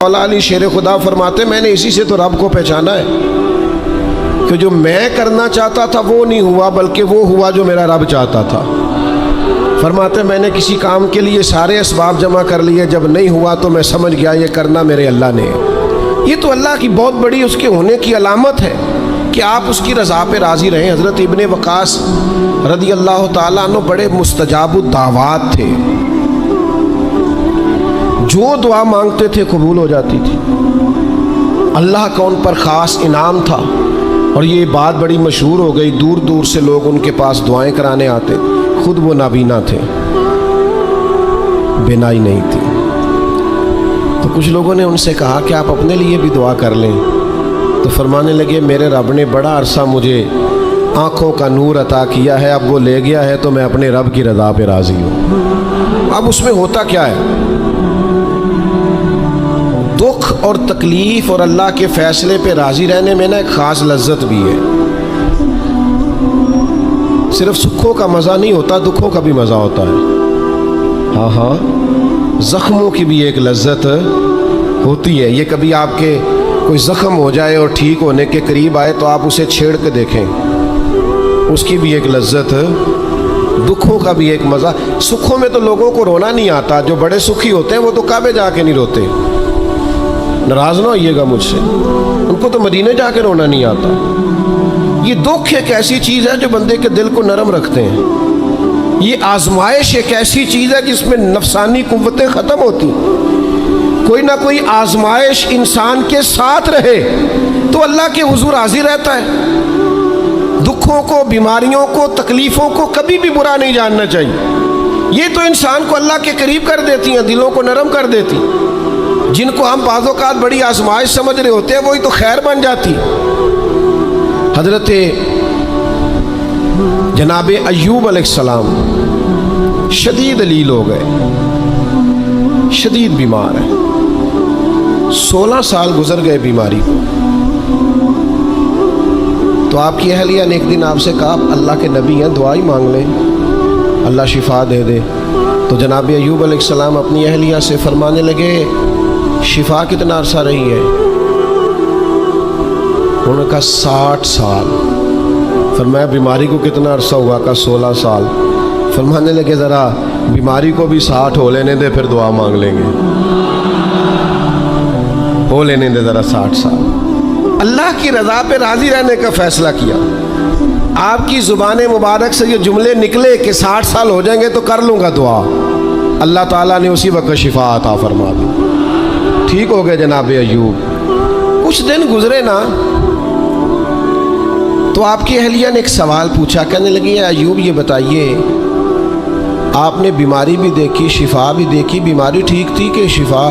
مولا علی شیر خدا فرماتے میں نے اسی سے تو رب کو پہچانا ہے کہ جو میں کرنا چاہتا تھا وہ نہیں ہوا، بلکہ وہ ہوا جو میرا رب چاہتا تھا۔ فرماتے میں نے کسی کام کے لیے سارے اسباب جمع کر لیے، جب نہیں ہوا تو میں سمجھ گیا یہ کرنا میرے اللہ نے ہے۔ یہ تو اللہ کی بہت بڑی اس کے ہونے کی علامت ہے کہ آپ اس کی رضا پہ راضی رہیں۔ حضرت ابن وقاص رضی اللہ تعالیٰ عنہ بڑے مستجاب الدعوات تھے، جو دعا مانگتے تھے قبول ہو جاتی تھی، اللہ کا ان پر خاص انعام تھا۔ اور یہ بات بڑی مشہور ہو گئی، دور دور سے لوگ ان کے پاس دعائیں کرانے آتے، خود وہ نابینا تھے، بینائی نہیں تھی۔ تو کچھ لوگوں نے ان سے کہا کہ آپ اپنے لیے بھی دعا کر لیں، تو فرمانے لگے میرے رب نے بڑا عرصہ مجھے آنکھوں کا نور عطا کیا ہے، اب وہ لے گیا ہے تو میں اپنے رب کی رضا پہ راضی ہوں۔ اب اس میں ہوتا کیا ہے؟ دکھ اور تکلیف اور اللہ کے فیصلے پہ راضی رہنے میں نا ایک خاص لذت بھی ہے۔ صرف سکھوں کا مزہ نہیں ہوتا، دکھوں کا بھی مزہ ہوتا ہے۔ ہاں زخموں کی بھی ایک لذت ہوتی ہے۔ یہ کبھی آپ کے کوئی زخم ہو جائے اور ٹھیک ہونے کے قریب آئے تو آپ اسے چھیڑ کے دیکھیں، اس کی بھی ایک لذت، دکھوں کا بھی ایک مزہ۔ سکھوں میں تو لوگوں کو رونا نہیں آتا، جو بڑے سکھی ہوتے ہیں وہ تو کعبے جا کے نہیں روتے، ناراض نہ ہوئیے گا مجھ سے، ان کو تو مدینے جا کے رونا نہیں آتا۔ یہ دکھ ایک ایسی چیز ہے جو بندے کے دل کو نرم رکھتے ہیں۔ یہ آزمائش ایک ایسی چیز ہے جس میں نفسانی قوتیں ختم ہوتی، کوئی نہ کوئی آزمائش انسان کے ساتھ رہے تو اللہ کے حضور حاضر رہتا ہے۔ دکھوں کو، بیماریوں کو، تکلیفوں کو کبھی بھی برا نہیں جاننا چاہیے۔ یہ تو انسان کو اللہ کے قریب کر دیتی ہیں، دلوں کو نرم کر دیتی۔ جن کو ہم بعض اوقات بڑی آزمائش سمجھ رہے ہوتے ہیں وہی تو خیر بن جاتی۔ حضرت جناب ایوب علیہ السلام شدید علیل ہو گئے، شدید بیمار ہیں، 16 سال گزر گئے بیماری کو۔ تو آپ کی اہلیہ نے ایک دن آپ سے کہا اللہ کے نبی ہیں، دعا ہی مانگ لیں، اللہ شفا دے دے۔ تو جناب ایوب علیہ السلام اپنی اہلیہ سے فرمانے لگے شفا کتنا عرصہ رہی ہے؟ انہوں نے کہا 60 سال۔ فرمایا بیماری کو کتنا عرصہ ہوا؟ کہا 16 سال۔ فرمانے لگے ذرا بیماری کو بھی 60 ہو لینے دے، پھر دعا مانگ لیں گے، ہو لینے دے ذرا 60 سال۔ اللہ کی رضا پہ راضی رہنے کا فیصلہ کیا۔ آپ کی زبان مبارک سے یہ جملے نکلے کہ 60 سال ہو جائیں گے تو کر لوں گا دعا، اللہ تعالیٰ نے اسی وقت شفا عطا فرما دی، ٹھیک ہو گئے جناب ایوب۔ کچھ دن گزرے نا تو آپ کی اہلیہ نے ایک سوال پوچھا، کہنے لگی ایوب یہ بتائیے آپ نے بیماری بھی دیکھی، شفا بھی دیکھی، بیماری ٹھیک تھی کہ شفا؟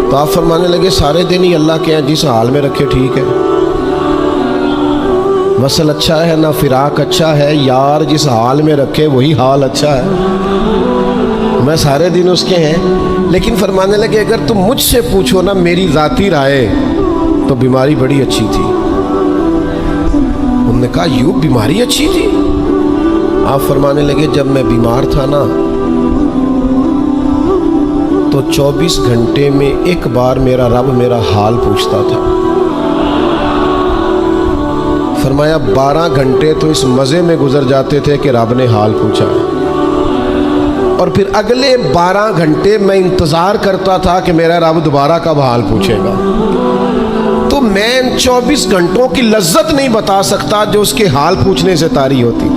تو آپ فرمانے لگے سارے دن ہی اللہ کے ہیں، جس حال میں رکھے ٹھیک ہے، وصل اچھا ہے نہ فراق اچھا ہے، یار جس حال میں رکھے وہی حال اچھا ہے، میں سارے دن اس کے ہیں۔ لیکن فرمانے لگے اگر تم مجھ سے پوچھو نا میری ذاتی رائے تو بیماری بڑی اچھی تھی۔ انہوں نے کہا یوں بیماری اچھی تھی؟ آپ فرمانے لگے جب میں بیمار تھا نا تو 24 گھنٹے میں ایک بار میرا رب میرا حال پوچھتا تھا۔ فرمایا 12 گھنٹے تو اس مزے میں گزر جاتے تھے کہ رب نے حال پوچھا ہے، اور پھر اگلے 12 گھنٹے میں انتظار کرتا تھا کہ میرا رب دوبارہ کب حال پوچھے گا۔ تو میں ان 24 گھنٹوں کی لذت نہیں بتا سکتا جو اس کے حال پوچھنے سے طاری ہوتی۔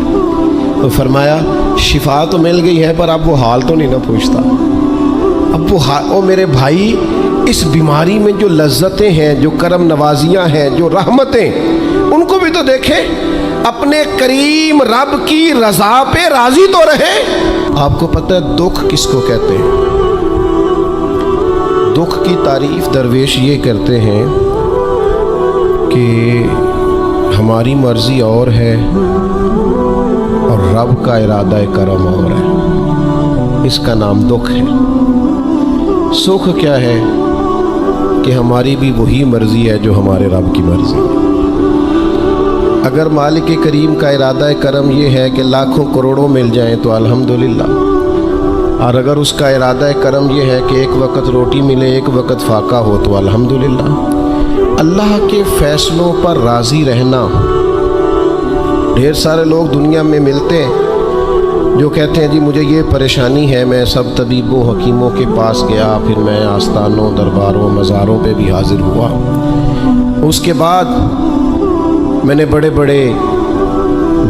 تو فرمایا شفا تو مل گئی ہے پر اب وہ حال تو نہیں نہ پوچھتا۔ اب وہ میرے بھائی اس بیماری میں جو لذتیں ہیں، جو کرم نوازیاں ہیں، جو رحمتیں، ان کو بھی تو دیکھیں، اپنے کریم رب کی رضا پہ راضی تو رہے۔ آپ کو پتہ ہے دکھ کس کو کہتے ہیں؟ دکھ کی تعریف درویش یہ کرتے ہیں کہ ہماری مرضی اور ہے اور رب کا ارادہ کرم اور ہے، اس کا نام دکھ ہے۔ سکھ کیا ہے کہ ہماری بھی وہی مرضی ہے جو ہمارے رب کی مرضی ہے۔ اگر مالک کریم کا ارادہ کرم یہ ہے کہ لاکھوں کروڑوں مل جائیں تو الحمدللہ، اور اگر اس کا ارادہ کرم یہ ہے کہ ایک وقت روٹی ملے ایک وقت فاقہ ہو تو الحمدللہ۔ اللہ کے فیصلوں پر راضی رہنا۔ ڈھیر سارے لوگ دنیا میں ملتے ہیں جو کہتے ہیں جی مجھے یہ پریشانی ہے، میں سب طبیبوں حکیموں کے پاس گیا، پھر میں آستانوں درباروں مزاروں پہ بھی حاضر ہوا، اس کے بعد میں نے بڑے بڑے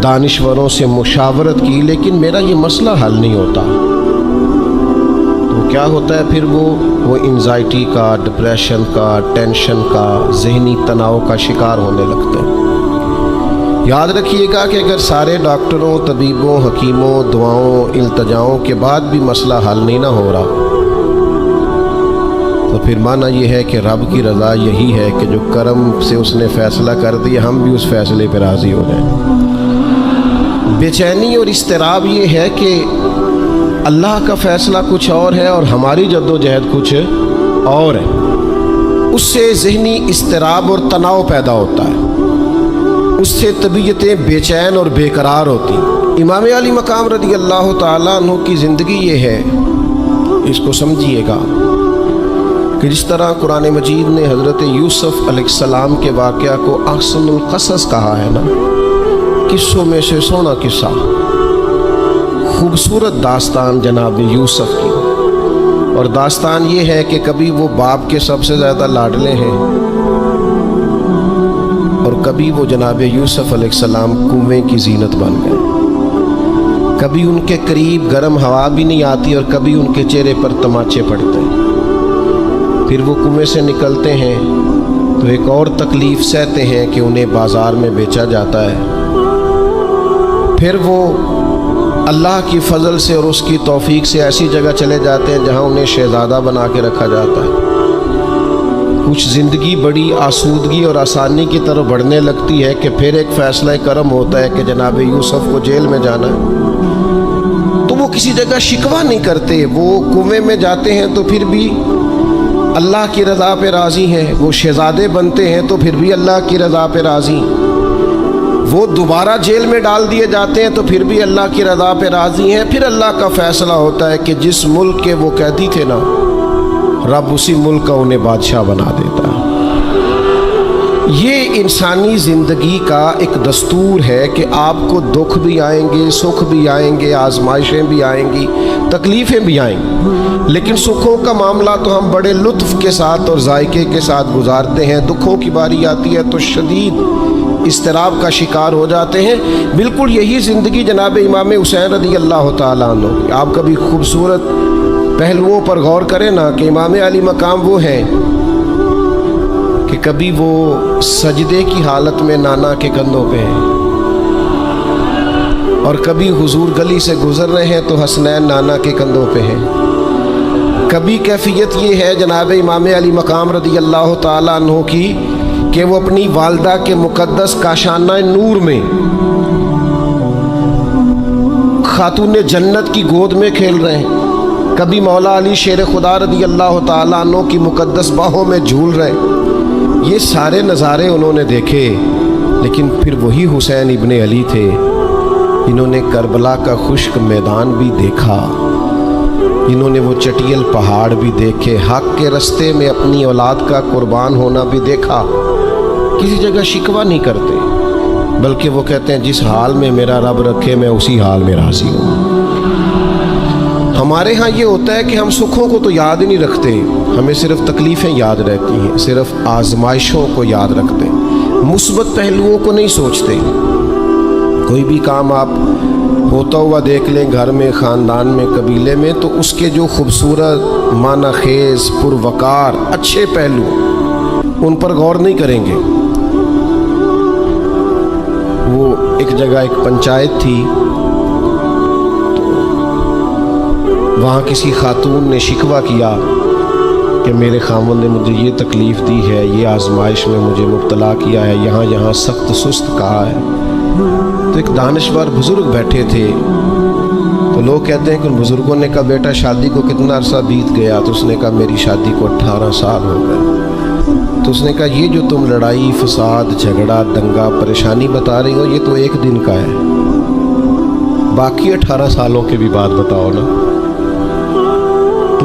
دانشوروں سے مشاورت کی، لیکن میرا یہ مسئلہ حل نہیں ہوتا۔ تو کیا ہوتا ہے پھر وہ انزائٹی کا، ڈپریشن کا، ٹینشن کا، ذہنی تناؤ کا شکار ہونے لگتے ہیں۔ یاد رکھیے گا کہ اگر سارے ڈاکٹروں، طبیبوں، حکیموں، دعاؤں، التجاؤں کے بعد بھی مسئلہ حل نہیں نہ ہو رہا، تو پھر معنی یہ ہے کہ رب کی رضا یہی ہے کہ جو کرم سے اس نے فیصلہ کر دیا ہم بھی اس فیصلے پہ راضی ہو جائیں۔ بے چینی اور اضطراب یہ ہے کہ اللہ کا فیصلہ کچھ اور ہے اور ہماری جد و جہد کچھ اور ہے، اس سے ذہنی اضطراب اور تناؤ پیدا ہوتا ہے، اس سے طبیعتیں بے چین اور بے قرار ہوتی۔ امام علی مقام رضی اللہ تعالیٰ عنہ کی زندگی یہ ہے، اس کو سمجھیے گا کہ جس طرح قرآن مجید نے حضرت یوسف علیہ السلام کے واقعہ کو احسن القصص کہا ہے نا، قصوں میں سے سونا قصہ، خوبصورت داستان جناب یوسف کی، اور داستان یہ ہے کہ کبھی وہ باپ کے سب سے زیادہ لاڈلے ہیں اور کبھی وہ جناب یوسف علیہ السلام کنویں کی زینت بن گئے، کبھی ان کے قریب گرم ہوا بھی نہیں آتی اور کبھی ان کے چہرے پر تماچے پڑتے ہیں۔ پھر وہ کنویں سے نکلتے ہیں تو ایک اور تکلیف سہتے ہیں کہ انہیں بازار میں بیچا جاتا ہے، پھر وہ اللہ کی فضل سے اور اس کی توفیق سے ایسی جگہ چلے جاتے ہیں جہاں انہیں شہزادہ بنا کے رکھا جاتا ہے۔ کچھ زندگی بڑی آسودگی اور آسانی کی طرف بڑھنے لگتی ہے کہ پھر ایک فیصلہ کرم ہوتا ہے کہ جناب یوسف کو جیل میں جانا ہے، تو وہ کسی جگہ شکوہ نہیں کرتے، وہ کنویں میں جاتے ہیں تو پھر بھی اللہ کی رضا پہ راضی ہیں، وہ شہزادے بنتے ہیں تو پھر بھی اللہ کی رضا پہ راضی، وہ دوبارہ جیل میں ڈال دیے جاتے ہیں تو پھر بھی اللہ کی رضا پہ راضی ہیں۔ پھر اللہ کا فیصلہ ہوتا ہے کہ جس ملک کے وہ قیدی تھے نا، رب اسی ملک کا انہیں بادشاہ بنا دیتا ہے۔ یہ انسانی زندگی کا ایک دستور ہے کہ آپ کو دکھ بھی آئیں گے، سکھ بھی آئیں گے، آزمائشیں بھی آئیں گی، تکلیفیں بھی آئیں گی، لیکن سکھوں کا معاملہ تو ہم بڑے لطف کے ساتھ اور ذائقے کے ساتھ گزارتے ہیں، دکھوں کی باری آتی ہے تو شدید اضطراب کا شکار ہو جاتے ہیں۔ بالکل یہی زندگی جناب امام حسین رضی اللہ تعالیٰ عنہ کی۔ آپ کبھی خوبصورت پہلوؤں پر غور کریں نا کہ امام علی مقام وہ ہیں کہ کبھی وہ سجدے کی حالت میں نانا کے کندھوں پہ ہیں اور کبھی حضور گلی سے گزر رہے ہیں تو حسنین نانا کے کندھوں پہ ہیں۔ کبھی کیفیت یہ ہے جناب امام علی مقام رضی اللہ تعالیٰ عنہ کی کہ وہ اپنی والدہ کے مقدس کاشانہ نور میں خاتون جنت کی گود میں کھیل رہے ہیں، کبھی مولا علی شیر خدا رضی اللہ تعالیٰ عنہ کی مقدس باہوں میں جھول رہے ہیں۔ یہ سارے نظارے انہوں نے دیکھے، لیکن پھر وہی حسین ابن علی تھے جنہوں نے کربلا کا خشک میدان بھی دیکھا، جنہوں نے وہ چٹیل پہاڑ بھی دیکھے، حق کے رستے میں اپنی اولاد کا قربان ہونا بھی دیکھا۔ کسی جگہ شکوہ نہیں کرتے، بلکہ وہ کہتے ہیں جس حال میں میرا رب رکھے میں اسی حال میں راضی ہوں۔ ہمارے ہاں یہ ہوتا ہے کہ ہم سکھوں کو تو یاد ہی نہیں رکھتے، ہمیں صرف تکلیفیں یاد رہتی ہیں، صرف آزمائشوں کو یاد رکھتے ہیں، مثبت پہلوؤں کو نہیں سوچتے۔ کوئی بھی کام آپ ہوتا ہوا دیکھ لیں گھر میں، خاندان میں، قبیلے میں، تو اس کے جو خوبصورت، معنی خیز، پروقار، اچھے پہلو، ان پر غور نہیں کریں گے۔ وہ ایک جگہ ایک پنچایت تھی، وہاں کسی خاتون نے شکوہ کیا کہ میرے خاوند نے مجھے یہ تکلیف دی ہے، یہ آزمائش میں مجھے مبتلا کیا ہے، یہاں یہاں سخت سست کہا ہے۔ تو ایک دانشور بزرگ بیٹھے تھے، تو لوگ کہتے ہیں کہ ان بزرگوں نے کہا بیٹا شادی کو کتنا عرصہ بیت گیا؟ تو اس نے کہا میری شادی کو 18 سال ہو گئے۔ تو اس نے کہا یہ جو تم لڑائی، فساد، جھگڑا، دنگا، پریشانی بتا رہی ہو یہ تو ایک دن کا ہے، باقی 18 سالوں کے بھی بات بتاؤ نا۔